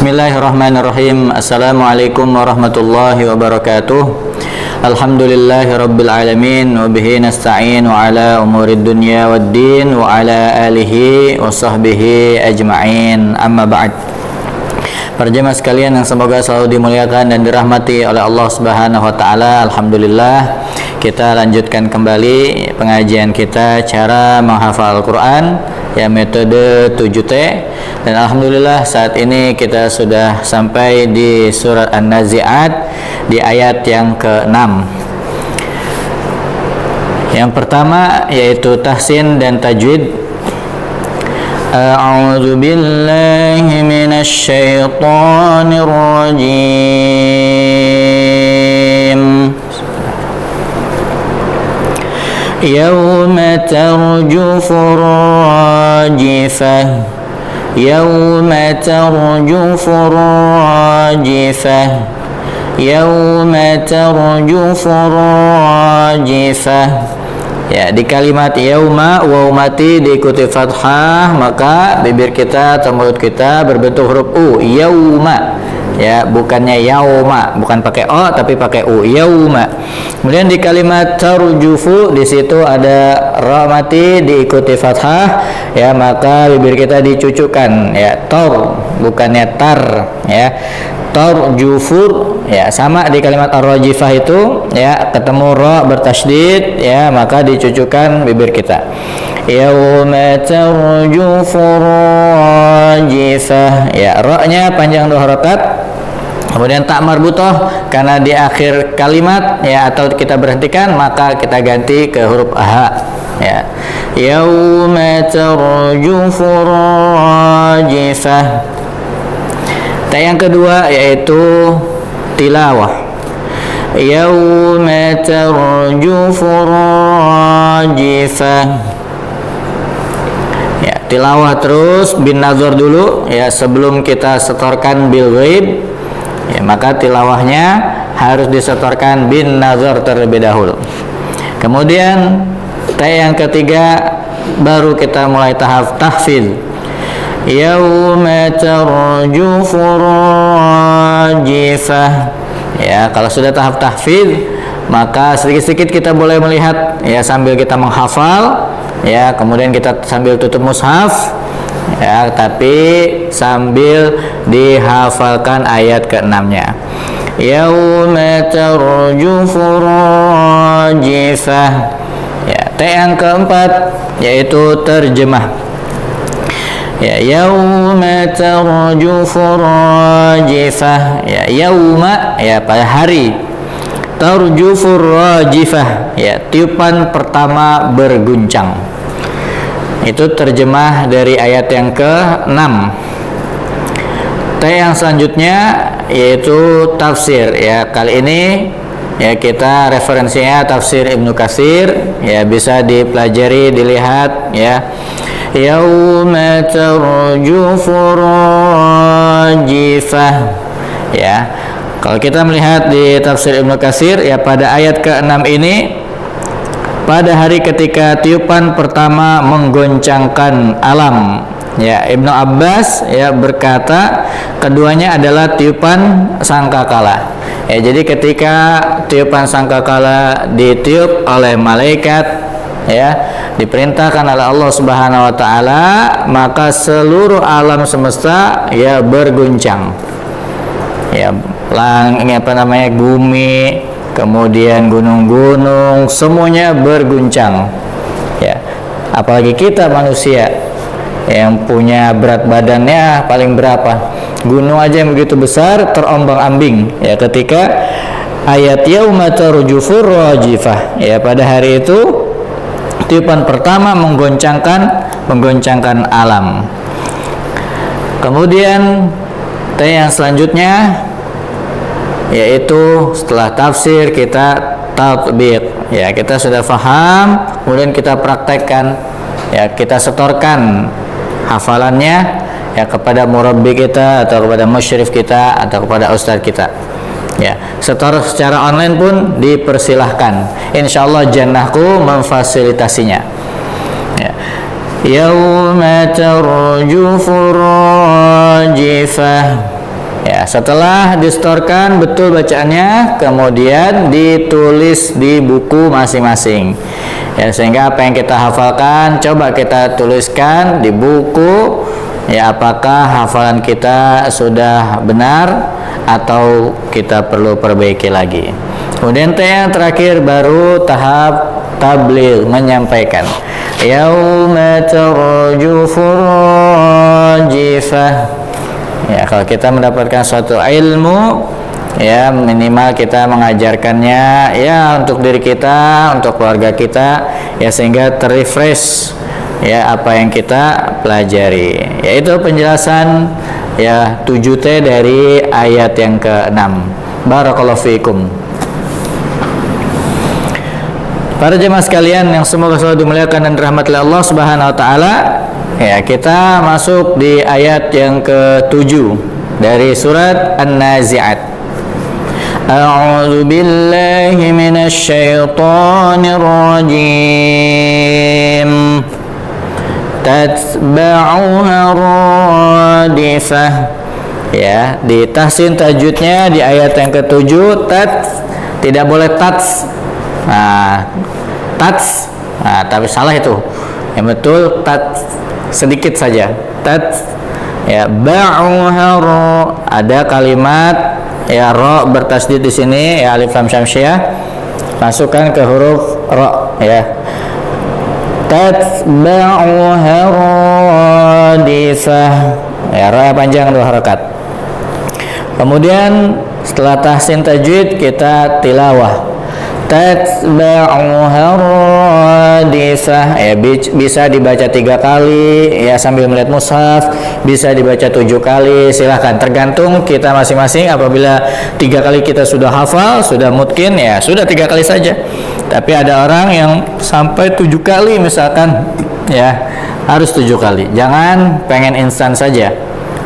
Bismillahirrahmanirrahim. Assalamualaikum warahmatullahi wabarakatuh. Alhamdulillahi rabbil alamin, wa bihi nasta'in wa ala umurid dunya waddin wa ala alihi wa sahbihi ajma'in. Amma ba'd. Para jemaah sekalian yang semoga selalu dimuliakan dan dirahmati oleh Allah Subhanahu wa taala. Alhamdulillah, kita lanjutkan kembali pengajian kita cara menghafal Al-Qur'an, ya, metode 7T. Dan alhamdulillah saat ini kita sudah sampai di surat An-Nazi'at di ayat yang ke-6. Yang pertama yaitu tahsin dan tajwid. A'udzu billahi minasy syaithanir rajim. Yauma tarjufu rajifah. يوم ترجف الراجفة يوم ترجف الراجفة. Ya, di kalimat yauma waw mati diikuti fathah, maka bibir kita atau mulut kita berbentuk huruf u, yauma. Ya, bukannya yauma, bukan pakai o tapi pakai u, yauma. Kemudian di kalimat tarjufu di situ ada ra mati diikuti fathah, ya, maka bibir kita dicucukkan, ya, tor bukannya tar, ya. Tarjufur, ya, sama di kalimat ar-rajifah itu, ya, ketemu ra bertasydid, ya, maka dicucukkan bibir kita. Yauma tarjufur rajifah, ya, ra-nya panjang 2 harakat. Kemudian tak marbutah karena di akhir kalimat, ya, atau kita berhentikan, maka kita ganti ke huruf ha, ya. Yauma tarjufur rajifah. Yang kedua yaitu tilawah. Yauma tarjufur rajifah. Ya, tilawah terus bin nazar dulu, ya, sebelum kita setorkan bil ghaib, ya, maka tilawahnya harus disetorkan bin nazar terlebih dahulu. Kemudian yang ketiga baru kita mulai tahap tahfidz. Yauma tarjufu rajifah. Ya, kalau sudah tahap tahfidz, maka sedikit-sedikit kita boleh melihat, ya, sambil kita menghafal, ya, kemudian kita sambil tutup mushaf, ya, tapi sambil dihafalkan ayat ke-6-nya. Yauma tarjufu rajifah. Ya, yang keempat yaitu terjemah. Ya, yauma tarjufu rajifah. Ya, yauma, ya, pada hari. Tarjufu rajifah, ya, tiupan pertama berguncang. Itu terjemah dari ayat yang ke-6. Yang selanjutnya yaitu tafsir, ya. Kali ini, ya, kita referensinya tafsir Ibnu Katsir, ya, bisa dipelajari, dilihat, ya. Yauma tarjufu rajifah. Ya, kalau kita melihat di tafsir Ibnu Katsir, ya, pada ayat ke-6 ini, pada hari ketika tiupan pertama menggoncangkan alam, ya, Ibnu Abbas, ya, berkata keduanya adalah tiupan sangkakala. Ya, jadi ketika tiupan sangkakala ditiup oleh malaikat, ya, diperintahkan oleh Allah Subhanahu wa taala, maka seluruh alam semesta, ya, berguncang. Ya, bumi, kemudian gunung-gunung, semuanya berguncang. Ya, apalagi kita manusia yang punya berat badannya paling berapa? Gunung aja yang begitu besar terombang-ambing, ya, ketika ayat yauma tarjufur rajifah, ya, pada hari itu tiupan pertama menggoncangkan alam. Kemudian yang selanjutnya yaitu setelah tafsir kita tatbiq, ya, kita sudah paham, kemudian kita praktekkan, ya, kita setorkan hafalannya, ya, kepada murabbi kita atau kepada musyrif kita atau kepada ustadz kita. Ya, setor secara online pun dipersilahkan. Insyaallah jannahku memfasilitasinya. Ya. Yauma tarjufu rajifah. Ya, setelah distorkan betul bacaannya, kemudian ditulis di buku masing-masing. Ya, sehingga apa yang kita hafalkan coba kita tuliskan di buku. Ya, apakah hafalan kita sudah benar atau kita perlu perbaiki lagi. Kemudian yang terakhir baru tahap tabligh, menyampaikan. Yauma tarjufur rajifah. Ya, kalau kita mendapatkan suatu ilmu, ya minimal kita mengajarkannya ya untuk diri kita, untuk keluarga kita, ya sehingga terrefresh ya apa yang kita pelajari. Yaitu penjelasan ya 7T dari ayat yang ke-6. Barakallahu fiikum. Para jemaah sekalian yang semoga selalu dimuliakan dan dirahmati Allah Subhanahu wa taala, ya kita masuk di ayat yang ke-7 dari surat An-Nazi'at. A'udzu billahi minasy syaithanir rajim. Tatba'uha radifah. Ya, di tahsin tajwidnya di ayat yang ke-7 tidak boleh tats. Tats. Tapi salah itu. Yang betul tats sedikit saja. Tats. Ya, ba'uha ra. Ada kalimat ya ra bertasdid di sini ya alif lam syamsiah. Masukkan ke huruf ra ya. Tatba'uha radifah. Ya, ra panjang 2 harakat. Kemudian setelah tahsin tajwid kita tilawah. Tatba'uha radifah. Ya, bisa dibaca 3 kali ya sambil melihat mushaf, bisa dibaca 7 kali, silahkan tergantung kita masing-masing. Apabila 3 kali kita sudah hafal, sudah mungkin ya sudah 3 kali saja. Tapi ada orang yang sampai 7 kali misalkan ya harus 7 kali. Jangan pengen instan saja.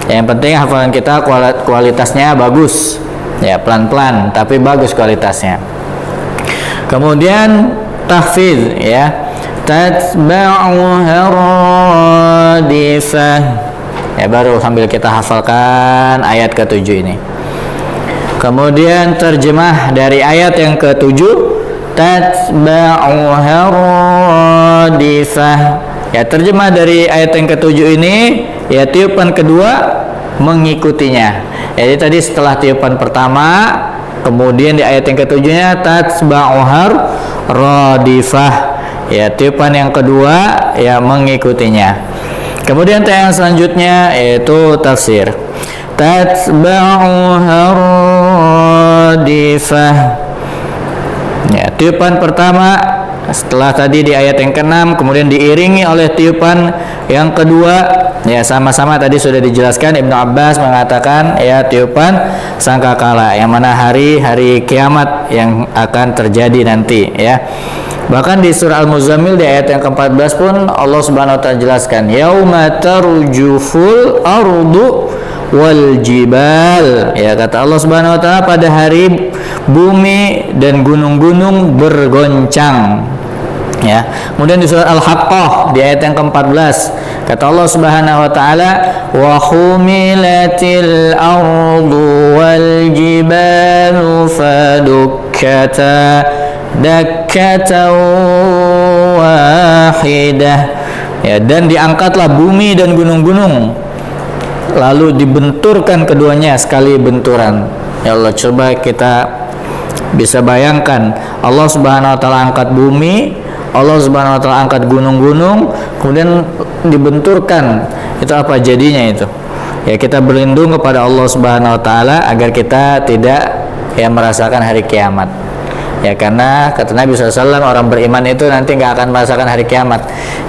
Yang penting hafalan kita kualitasnya bagus. Ya, pelan-pelan tapi bagus kualitasnya. Kemudian tahfidz ya. Tatba'uha radifah. Ya, baru sambil kita hafalkan ayat ke-7 ini. Kemudian terjemah dari ayat yang ke-7. Tatba'uha radifah. Ya, terjemah dari ayat yang ke-7 ini ya tiupan kedua mengikutinya. Jadi tadi setelah tiupan pertama, kemudian di ayat yang ke-7-nya tatba'uha radifah. Ya, tiupan yang kedua ya mengikutinya. Kemudian yang selanjutnya yaitu tafsir. Tatba'uha radifah. Ya, tiupan pertama setelah tadi di ayat yang ke-6 kemudian diiringi oleh tiupan yang kedua. Ya, sama-sama tadi sudah dijelaskan. Ibnu Abbas mengatakan ya tiupan sangkakala, yang mana hari kiamat yang akan terjadi nanti ya. Bahkan di surah Al-Muzammil di ayat yang ke-14 pun Allah Subhanahu wa taala jelaskan yauma tarjuful ardu wal jibal. Ya, kata Allah Subhanahu wa taala pada hari bumi dan gunung-gunung bergoncang. Ya. Kemudian di surat Al-Haqqah di ayat yang ke-14 kata Allah Subhanahu wa taala wa humilatil ardu wal jibalu fadukkata dakkatan wahidah. Ya, dan diangkatlah bumi dan gunung-gunung lalu dibenturkan keduanya sekali benturan. Ya Allah, coba kita bisa bayangkan Allah Subhanahu wa taala angkat bumi, Allah Subhanahu wa taala angkat gunung-gunung, kemudian dibenturkan. Itu apa jadinya itu? Ya, kita berlindung kepada Allah Subhanahu wa taala agar kita tidak ya merasakan hari kiamat. Ya, karena kata Nabi SAW orang beriman itu nanti nggak akan merasakan hari kiamat.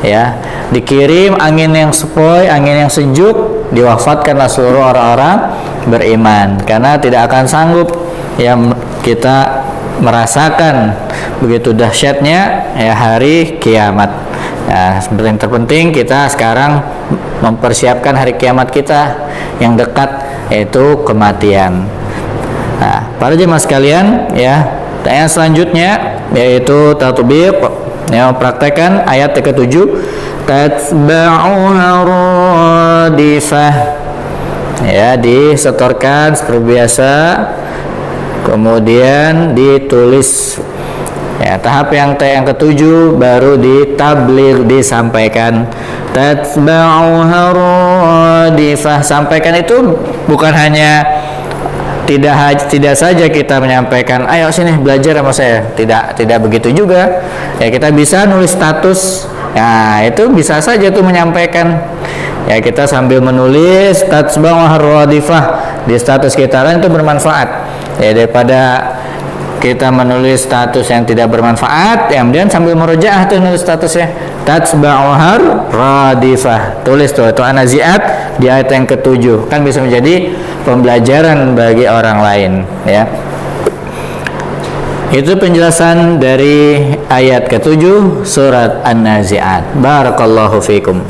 Ya, dikirim angin yang sepoi, angin yang sejuk, diwafatkanlah seluruh orang-orang beriman karena tidak akan sanggup ya kita merasakan begitu dahsyatnya ya hari kiamat. Ya, seperti yang terpenting kita sekarang mempersiapkan hari kiamat kita yang dekat, yaitu kematian. Nah, para jemaah sekalian ya, yang selanjutnya yaitu tatbiq, ya, praktekkan ayat ke-7 tatba'uha radifah. Ya, disetorkan seperti biasa, kemudian ditulis. Ya, tahap yang ketujuh baru ditabligh, disampaikan. Tatba'uha radifah. Sampaikan itu bukan hanya tidak saja kita menyampaikan, ayo sini belajar sama saya. Tidak begitu juga. Ya, kita bisa nulis status. Nah, itu bisa saja tuh menyampaikan. Ya, kita sambil menulis tatba'uha radifah di status kita, itu bermanfaat. Ya, daripada kita menulis status yang tidak bermanfaat, kemudian sambil murojaah tuh nulis statusnya tatba'uha radifah. Tulis tuh itu An-Nazi'at di ayat yang ketujuh, kan bisa menjadi pembelajaran bagi orang lain, ya. Itu penjelasan dari ayat ketujuh surat An-Nazi'at. Barakallahu fikum.